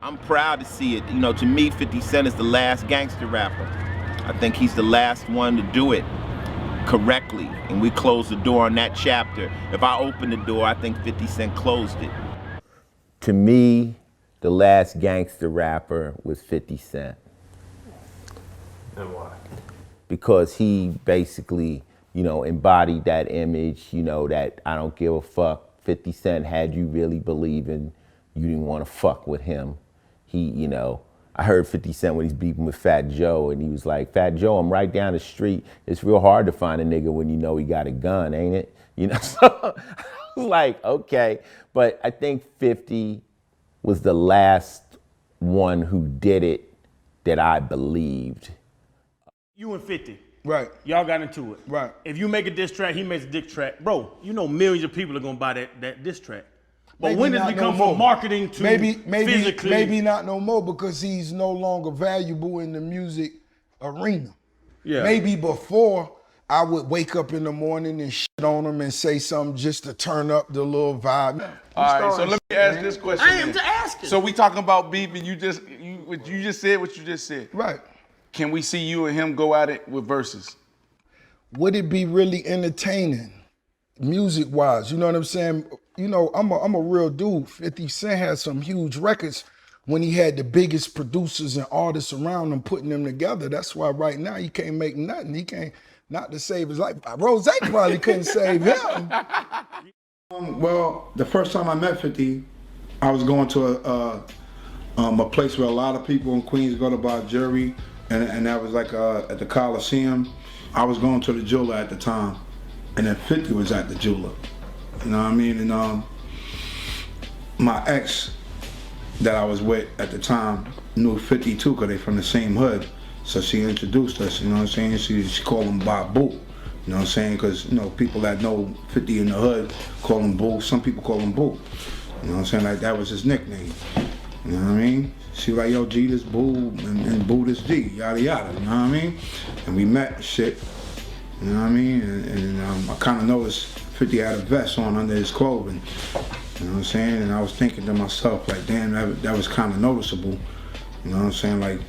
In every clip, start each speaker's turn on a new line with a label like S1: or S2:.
S1: I'm proud to see it. You know, to me, 50 Cent is the last gangster rapper. I think he's the last one to do it correctly, and we closed the door on that chapter. If I opened the door, I think 50 Cent closed it. To me, the last gangster rapper was 50 Cent.
S2: And why?
S1: Because he basically, you know, embodied that image, you know, that I don't give a fuck. 50 Cent had you really believing you didn't want to fuck with him. He, you know, I heard 50 Cent when he's beefing with Fat Joe, and he was like, Fat Joe, I'm right down the street. It's real hard to find a nigga when you know he got a gun, ain't it? You know, so I was like, okay. But I think 50 was the last one who did it that I believed.
S3: You and 50.
S4: Right.
S3: Y'all got into it.
S4: Right.
S3: If you make a diss track, he makes a diss track. Bro, you know millions of people are gonna buy that diss track. But
S4: Maybe
S3: when does
S4: not
S3: it become
S4: no more.
S3: from marketing to physically?
S4: Maybe not no more because he's no longer valuable in the music arena.
S3: Yeah.
S4: Maybe before I would wake up in the morning and shit on him and say something just to turn up the little vibe.
S5: All right, so let me ask this question.
S3: I am just asking.
S5: So we talking about beef, and you just said what you just said.
S4: Right.
S5: Can we see you and him go at it with verses?
S4: Would it be really entertaining, music-wise? You know what I'm saying? You know, I'm a real dude. 50 Cent had some huge records when he had the biggest producers and artists around him putting them together. That's why right now he can't make nothing. He can't, not to save his life. Rose probably couldn't save him.
S6: Well, the first time I met 50, I was going to a place where a lot of people in Queens go to buy jewelry, and that was like at the Coliseum. I was going to the jeweler at the time, and then 50 was at the jeweler. You know what I mean? And my ex that I was with at the time knew 50 too, because they from the same hood. So she introduced us, you know what I'm saying? She called him Bob Boo. You know what I'm saying? Because, you know, people that know 50 in the hood call him Boo. Some people call him Boo. You know what I'm saying? Like, that was his nickname. You know what I mean? She was like, yo, G this Boo, and Boo this G, yada yada, you know what I mean? And we met and shit, you know what I mean? And I kind of noticed 50 had a vest on under his clothing, you know what I'm saying? And I was thinking to myself, like, damn, that was kind of noticeable, you know what I'm saying? Like,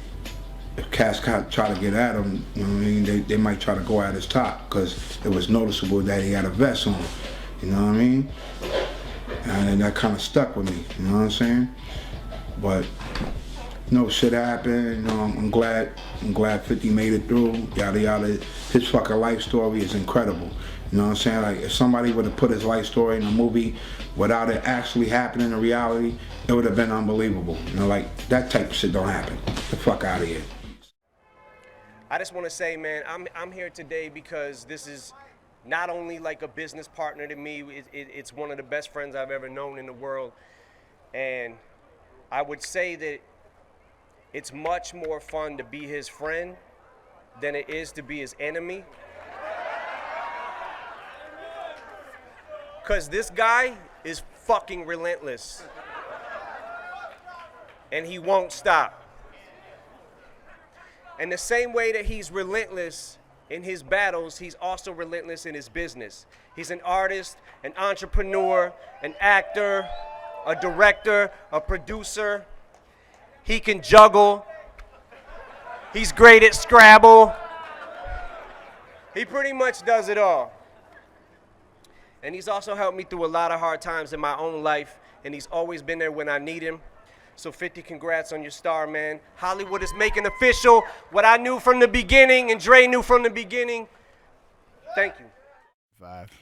S6: if cats try to get at him, you know what I mean, they might try to go at his top, because it was noticeable that he had a vest on, you know what I mean? And that kind of stuck with me, you know what I'm saying? But, you know, shit happened, you know, I'm glad 50 made it through, yada yada. His fucking life story is incredible. You know what I'm saying? Like, if somebody would have put his life story in a movie without it actually happening in reality, it would have been unbelievable. You know, like, that type of shit don't happen. Get the fuck out of here.
S7: I just want to say, man, I'm here today because this is not only like a business partner to me, it's one of the best friends I've ever known in the world. And I would say that it's much more fun to be his friend than it is to be his enemy. Because this guy is fucking relentless. And he won't stop. And the same way that he's relentless in his battles, he's also relentless in his business. He's an artist, an entrepreneur, an actor, a director, a producer. He can juggle. He's great at Scrabble. He pretty much does it all. And he's also helped me through a lot of hard times in my own life, and he's always been there when I need him. So 50, congrats on your star, man. Hollywood is making official what I knew from the beginning and Dre knew from the beginning. Thank you.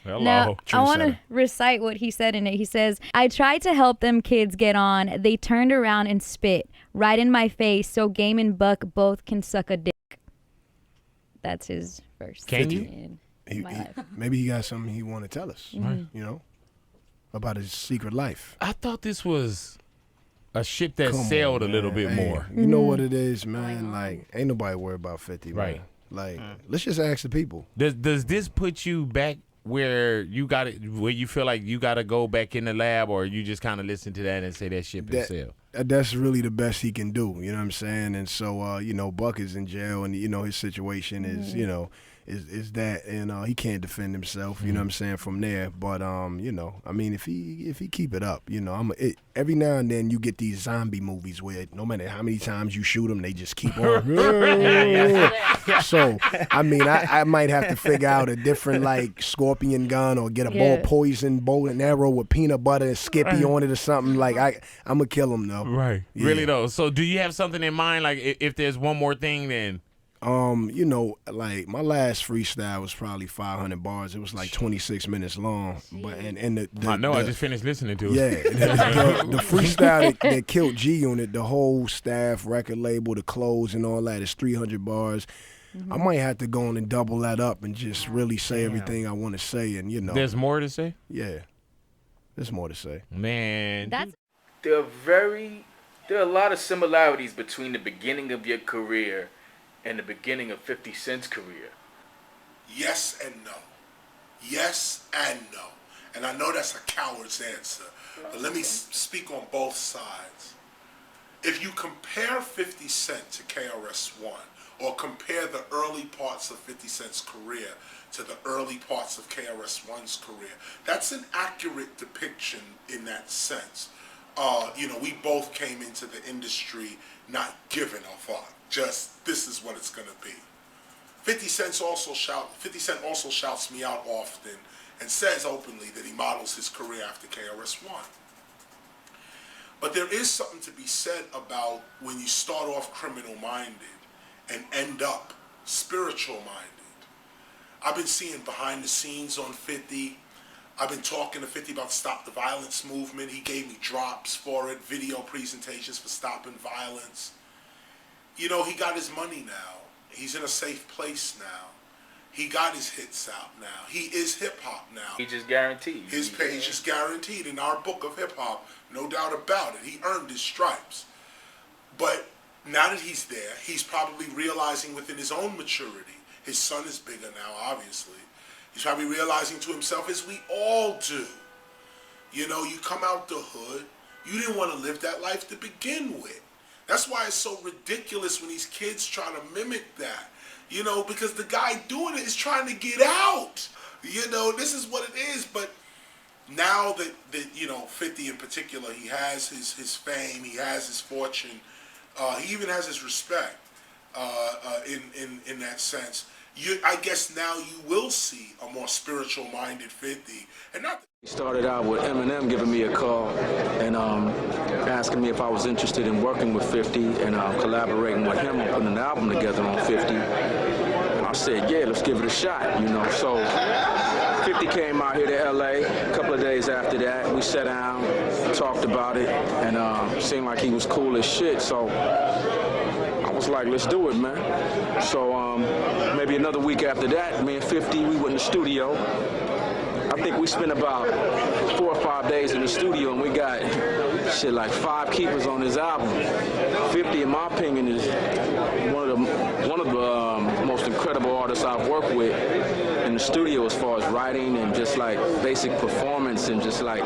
S8: Hello. Now, I want to recite what he said in it. He says, I tried to help them kids get on. They turned around and spit right in my face so Game and Buck both can suck a dick. That's his verse.
S2: Can you?
S9: Maybe he got something he want to tell us, you know, about his secret life.
S2: I thought this was a ship that sailed a little bit more.
S9: You know what it is, man? Like, ain't nobody worried about 50,
S2: right?
S9: Man. Like, let's just ask the people.
S2: Does this put you back where you got it, where you feel like you got to go back in the lab, or you just kind of listen to that and say that ship has sailed?
S9: That's really the best he can do. You know what I'm saying? And so, you know, Buck is in jail, and you know his situation is, you know, is that, and he can't defend himself. You know what I'm saying, from there. But you know, I mean, if he keep it up, you know, every now and then you get these zombie movies where no matter how many times you shoot them, they just keep on. So I mean, I might have to figure out a different like scorpion gun or get a ball poison bow and arrow with peanut butter and Skippy on it or something. Like I'm gonna kill him though.
S2: Right. Yeah. Really though. So do you have something in mind? Like if there's one more thing, then.
S9: You know, like my last freestyle was probably 500 bars. It was like 26 minutes long. But and
S2: I just finished listening to it.
S9: Yeah, the freestyle that killed G Unit, the whole staff, record label, the clothes and all that is 300 bars. I might have to go on and double that up and just really say everything I want to say. And you know,
S2: there's more to say.
S9: Yeah, there's more to say.
S2: Man,
S5: there are a lot of similarities between the beginning of your career and the beginning of 50 Cent's career.
S10: Yes and no. Yes and no. And I know that's a coward's answer, but let me speak on both sides. If you compare 50 Cent to KRS-One, or compare the early parts of 50 Cent's career to the early parts of KRS-One's career, that's an accurate depiction in that sense. You know, we both came into the industry not giving a fuck. Just, this is what it's gonna be. 50 Cent also shouts me out often and says openly that he models his career after KRS-One. But there is something to be said about when you start off criminal-minded and end up spiritual-minded. I've been seeing behind the scenes on 50. I've been talking to 50 about Stop the Violence movement. He gave me drops for it, video presentations for stopping violence. You know, he got his money now. He's in a safe place now. He got his hits out now. He is hip-hop now.
S5: He just guaranteed.
S10: His page is guaranteed in our book of hip-hop, no doubt about it. He earned his stripes. But now that he's there, he's probably realizing within his own maturity, his son is bigger now, obviously. He's probably realizing to himself, as we all do, you know, you come out the hood, you didn't want to live that life to begin with. That's why it's so ridiculous when these kids try to mimic that, you know, because the guy doing it is trying to get out. You know, this is what it is. But now that you know, 50 in particular, he has his fame, he has his fortune, he even has his respect in that sense. I guess now you will see a more spiritual-minded 50, and not.
S11: Started out with Eminem giving me a call and asking me if I was interested in working with 50 and collaborating with him on putting an album together on 50. And I said, yeah, let's give it a shot, you know. So 50 came out here to LA. A couple of days after that, we sat down, talked about it, and seemed like he was cool as shit. So I was like, let's do it, man. So maybe another week after that, me and 50, we went in the studio. I think we spent about 4 or 5 days in the studio, and we got shit like 5 keepers on this album. 50, in my opinion, is one of the most incredible artists I've worked with in the studio as far as writing and just like basic performance and just like